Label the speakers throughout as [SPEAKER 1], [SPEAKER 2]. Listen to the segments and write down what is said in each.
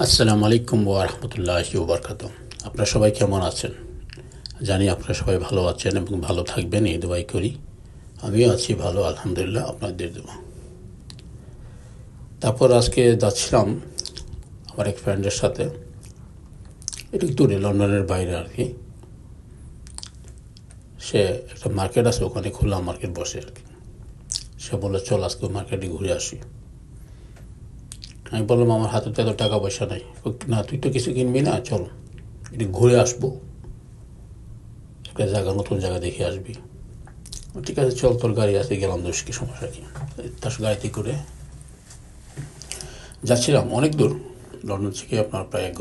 [SPEAKER 1] আসসালামু আলাইকুম ওয়া রাহমাতুল্লাহি ওয়া বারাকাতুহু। আপনারা সবাই কেমন আছেন? জানি আপনারা সবাই ভালো আছেন এবং ভালো থাকবেন এই দোয়াই করি। আমিও আছি ভালো আলহামদুলিল্লাহ আপনাদের দোয়া। তারপর আজকে যাচ্ছিলাম আমার এক ফ্রেন্ডের সাথে একটু দূরে লন্ডনের বাইরে আর কি। সে একটা মার্কেট আছে ওখানে খোলা মার্কেট বসে আর কি। সে বললো চল আজকে মার্কেটে ঘুরে আসি। আমি বললাম আমার হাতে তো এত টাকা পয়সা নাই। না তুই তো কিছু কিনবি না, চল একটু ঘুরে আসবো, একটা জায়গা নতুন জায়গা দেখে আসবি। ঠিক আছে চল, তোর গাড়ি আছে, গেলাম, দোষ কি, সমস্যা কি। তার গাড়িতে করে যাচ্ছিলাম অনেক দূর, লন্ডন থেকে আপনার প্রায় এক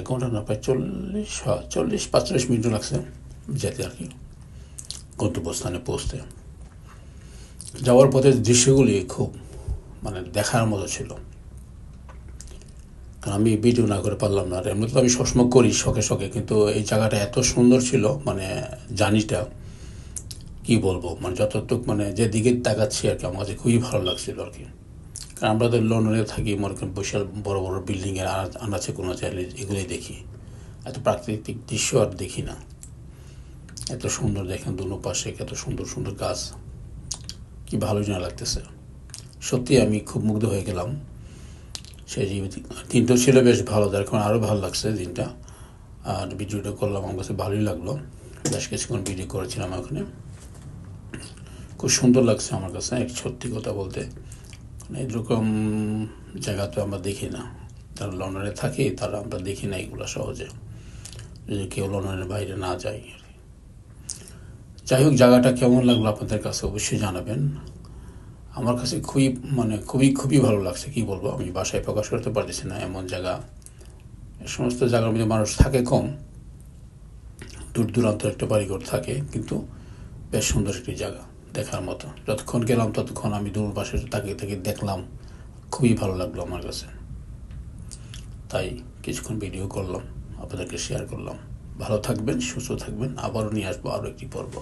[SPEAKER 1] ঘন্টা না প্রায় 40-45 মিনিটও লাগছে যেতে আর কি, গন্তব্যস্থানে পৌঁছতে। যাওয়ার পথে দৃশ্যগুলি খুব দেখার মতো ছিল, কারণ আমি ভিডিও না করে পারলাম না। আর এমনি তো আমি সবসময় করি শখে শখে, কিন্তু এই জায়গাটা এত সুন্দর ছিল, জার্নিটা কি বলবো, যতটুক যেদিকে তাকাচ্ছি আর কি আমার কাছে খুবই ভালো লাগছিল আর কি। কারণ আমরা তো লন্ডনে থাকি, মনে করেন বিশাল বড় বড় বিল্ডিংয়ের আনাচে কোনো চাইলে এগুলোই দেখি, এত প্রাকৃতিক দৃশ্য আর দেখি না। এত সুন্দর দেখেন দুনো পাশে এত সুন্দর সুন্দর গাছ, কি ভালো যেন লাগতেছে। সত্যি আমি খুব মুগ্ধ হয়ে গেলাম। সেই দিনটা ছিল বেশ ভালো, যার কারণে আরও ভালো লাগছে দিনটা। আর ভিডিওটা করলাম, আমার কাছে ভালোই লাগলো। বেশ কিছুক্ষণ ভিডিও করেছিলাম ওখানে, খুব সুন্দর লাগছে আমার কাছে সত্যি কথা বলতে। এরকম জায়গা তো আমরা দেখি না, যারা লন্ডনে থাকি তারা আমরা দেখি না এগুলো সহজে, যদি কেউ লন্ডনের বাইরে না যায়। যাই হোক, জায়গাটা কেমন লাগলো আপনাদের কাছে অবশ্যই জানাবেন। আমার কাছে খুবই খুবই খুবই ভালো লাগছে, কি বলবো, আমি বাসায় প্রকাশ করতে পারতেছি না। এমন জায়গা, সমস্ত জায়গার মধ্যে মানুষ থাকে কম, দূর দূরান্ত একটা বাড়িঘর থাকে, কিন্তু বেশ সুন্দর একটি জায়গা দেখার মতো। যতক্ষণ গেলাম ততক্ষণ আমি দূর পাশে তাকিয়ে তাকিয়ে দেখলাম, খুবই ভালো লাগলো আমার কাছে। তাই কিছুক্ষণ ভিডিও করলাম, আপনাদেরকে শেয়ার করলাম। ভালো থাকবেন, সুস্থ থাকবেন, আবারও নিয়ে আসবো আরও একটি পর্ব।